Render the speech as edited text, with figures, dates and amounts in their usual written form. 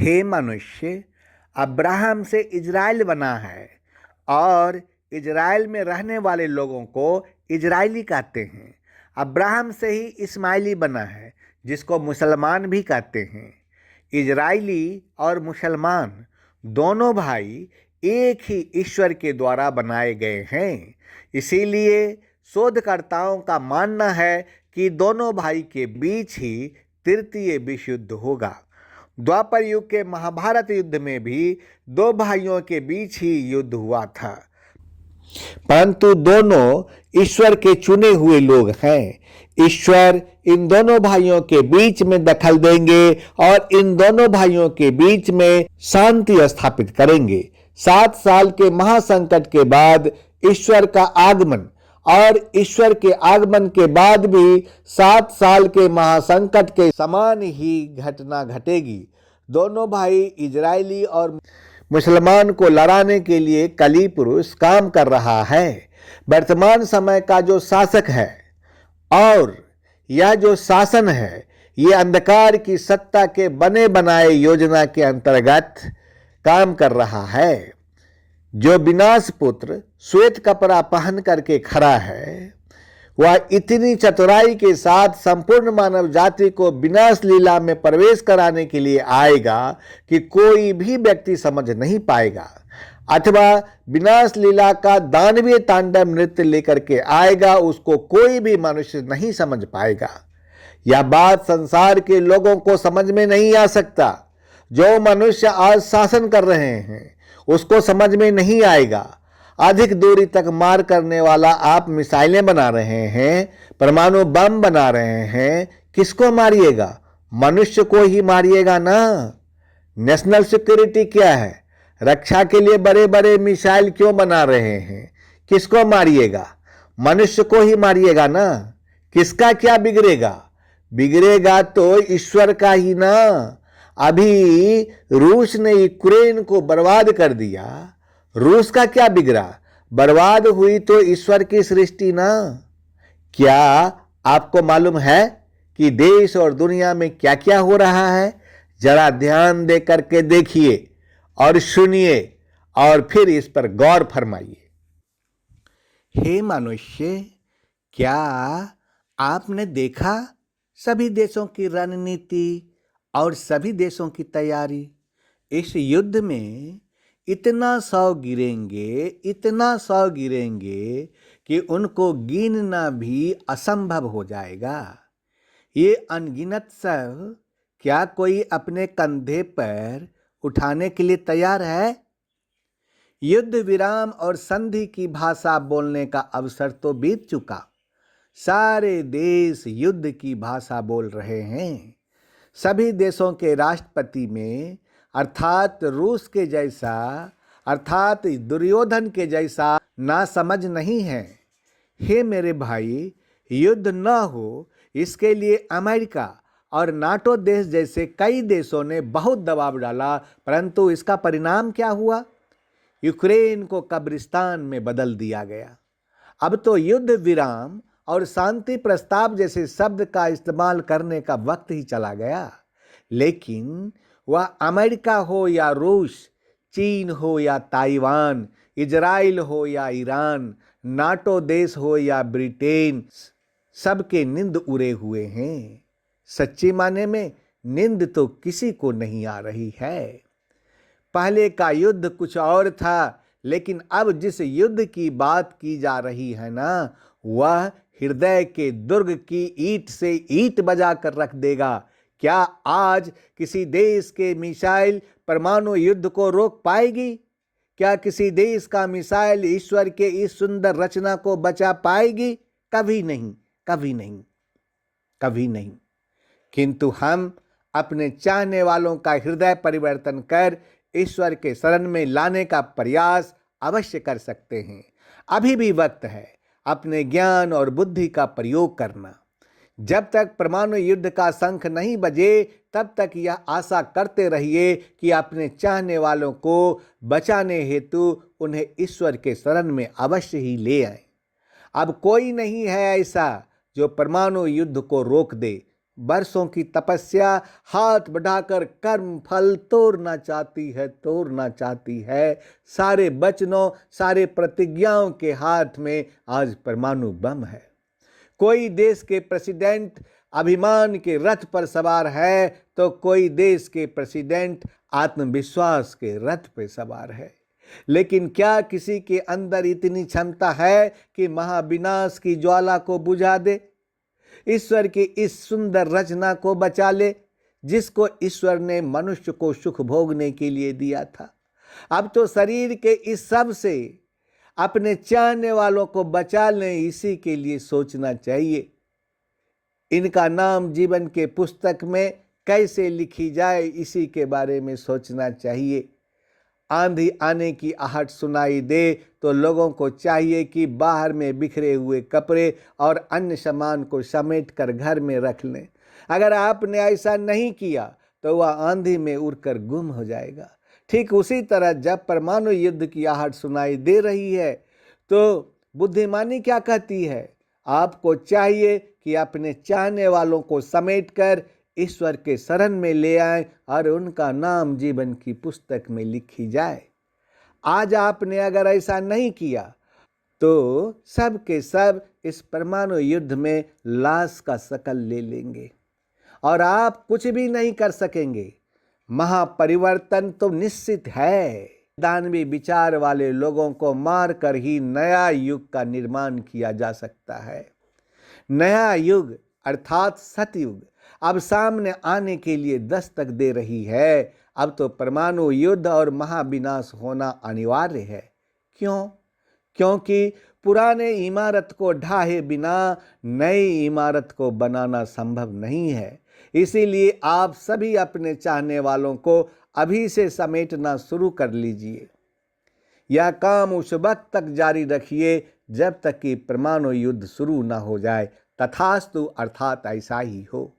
हे मनुष्य, अब्राहम से इजराइल बना है और इजराइल में रहने वाले लोगों को इजराइली कहते हैं। अब्राहम से ही इस्माइली बना है, जिसको मुसलमान भी कहते हैं। इजराइली और मुसलमान दोनों भाई एक ही ईश्वर के द्वारा बनाए गए हैं। इसीलिए शोधकर्ताओं का मानना है कि दोनों भाई के बीच ही तृतीय विश्व युद्ध होगा। द्वापर युग के महाभारत युद्ध में भी दो भाइयों के बीच ही युद्ध हुआ था, परंतु दोनों ईश्वर के चुने हुए लोग हैं। ईश्वर इन दोनों भाइयों के बीच में दखल देंगे और इन दोनों भाइयों के बीच में शांति स्थापित करेंगे। 7 साल के महासंकट के बाद ईश्वर का आगमन और ईश्वर के आगमन के बाद भी 7 साल के महासंकट के समान ही घटना घटेगी। दोनों भाई इजरायली और मुसलमान को लड़ाने के लिए कली पुरुष काम कर रहा है। वर्तमान समय का जो शासक है और यह जो शासन है, ये अंधकार की सत्ता के बने बनाए योजना के अंतर्गत काम कर रहा है। जो विनाश पुत्र श्वेत कपड़ा पहन करके खड़ा है, वह इतनी चतुराई के साथ संपूर्ण मानव जाति को विनाश लीला में प्रवेश कराने के लिए आएगा कि कोई भी व्यक्ति समझ नहीं पाएगा, अथवा विनाश लीला का दानवीय तांडव नृत्य लेकर के आएगा, उसको कोई भी मनुष्य नहीं समझ पाएगा। यह बात संसार के लोगों को समझ में नहीं आ सकता। जो मनुष्य आज शासन कर रहे हैं उसको समझ में नहीं आएगा। अधिक दूरी तक मार करने वाला आप मिसाइलें बना रहे हैं, परमाणु बम बना रहे हैं, किसको मारिएगा? मनुष्य को ही मारिएगा ना। नेशनल सिक्योरिटी क्या है? रक्षा के लिए बड़े बड़े मिसाइल क्यों बना रहे हैं? किसको मारिएगा? मनुष्य को ही मारिएगा ना। किसका क्या बिगड़ेगा? बिगड़ेगा तो ईश्वर का ही ना। अभी रूस ने यूक्रेन को बर्बाद कर दिया, रूस का क्या बिगड़ा? बर्बाद हुई तो ईश्वर की सृष्टि ना। क्या आपको मालूम है कि देश और दुनिया में क्या क्या हो रहा है? जरा ध्यान दे करके देखिए और सुनिए और फिर इस पर गौर फरमाइए। हे मनुष्य, क्या आपने देखा सभी देशों की रणनीति और सभी देशों की तैयारी? इस युद्ध में इतना सौ गिरेंगे कि उनको गिनना भी असंभव हो जाएगा। ये अनगिनत सब क्या कोई अपने कंधे पर उठाने के लिए तैयार है? युद्ध विराम और संधि की भाषा बोलने का अवसर तो बीत चुका। सारे देश युद्ध की भाषा बोल रहे हैं। सभी देशों के राष्ट्रपति में अर्थात रूस के जैसा, अर्थात दुर्योधन के जैसा ना समझ नहीं है। हे मेरे भाई, युद्ध न हो इसके लिए अमेरिका और नाटो देश जैसे कई देशों ने बहुत दबाव डाला, परंतु इसका परिणाम क्या हुआ? यूक्रेन को कब्रिस्तान में बदल दिया गया। अब तो युद्ध विराम और शांति प्रस्ताव जैसे शब्द का इस्तेमाल करने का वक्त ही चला गया। लेकिन वह अमेरिका हो या रूस, चीन हो या ताइवान, इजराइल हो या ईरान, नाटो देश हो या ब्रिटेन, सबके नींद उड़े हुए हैं। सच्ची माने में नींद तो किसी को नहीं आ रही है। पहले का युद्ध कुछ और था, लेकिन अब जिस युद्ध की बात की जा रही है ना, वह हृदय के दुर्ग की ईंट से ईंट बजा कर रख देगा। क्या आज किसी देश के मिसाइल परमाणु युद्ध को रोक पाएगी? क्या किसी देश का मिसाइल ईश्वर के इस सुंदर रचना को बचा पाएगी? कभी नहीं, कभी नहीं, कभी नहीं। किंतु हम अपने चाहने वालों का हृदय परिवर्तन कर ईश्वर के शरण में लाने का प्रयास अवश्य कर सकते हैं। अभी भी वक्त है अपने ज्ञान और बुद्धि का प्रयोग करना। जब तक परमाणु युद्ध का शंख नहीं बजे, तब तक यह आशा करते रहिए कि अपने चाहने वालों को बचाने हेतु उन्हें ईश्वर के शरण में अवश्य ही ले आए। अब कोई नहीं है ऐसा जो परमाणु युद्ध को रोक दे। वर्षों की तपस्या हाथ बढ़ाकर कर्म फल तोड़ना चाहती है। सारे वचनों, सारे प्रतिज्ञाओं के हाथ में आज परमाणु बम है। कोई देश के प्रेसिडेंट अभिमान के रथ पर सवार है तो कोई देश के प्रेसिडेंट आत्मविश्वास के रथ पर सवार है। लेकिन क्या किसी के अंदर इतनी क्षमता है कि महाविनाश की ज्वाला को बुझा दे, ईश्वर की इस सुंदर रचना को बचा ले जिसको ईश्वर ने मनुष्य को सुख भोगने के लिए दिया था। अब तो शरीर के इस सब से अपने चाहने वालों को बचा लें, इसी के लिए सोचना चाहिए। इनका नाम जीवन के पुस्तक में कैसे लिखी जाए, इसी के बारे में सोचना चाहिए। आंधी आने की आहट सुनाई दे तो लोगों को चाहिए कि बाहर में बिखरे हुए कपड़े और अन्य सामान को समेट कर घर में रख लें। अगर आपने ऐसा नहीं किया तो वह आंधी में उड़कर गुम हो जाएगा। ठीक उसी तरह जब परमाणु युद्ध की आहट सुनाई दे रही है तो बुद्धिमानी क्या कहती है? आपको चाहिए कि अपने चाहने वालों को समेटकर ईश्वर के शरण में ले आए और उनका नाम जीवन की पुस्तक में लिखी जाए। आज आपने अगर ऐसा नहीं किया तो सब के सब इस परमाणु युद्ध में लाश का शकल ले लेंगे और आप कुछ भी नहीं कर सकेंगे। महापरिवर्तन तो निश्चित है। दानवी विचार वाले लोगों को मारकर ही नया युग का निर्माण किया जा सकता है। नया युग अर्थात सतयुग अब सामने आने के लिए दस्तक दे रही है। अब तो परमाणु युद्ध और महाविनाश होना अनिवार्य है। क्यों? क्योंकि पुराने इमारत को ढाहे बिना नई इमारत को बनाना संभव नहीं है। इसीलिए आप सभी अपने चाहने वालों को अभी से समेटना शुरू कर लीजिए। यह काम उस वक्त तक जारी रखिए जब तक कि परमाणु युद्ध शुरू न हो जाए। तथास्तु, अर्थात ऐसा ही हो।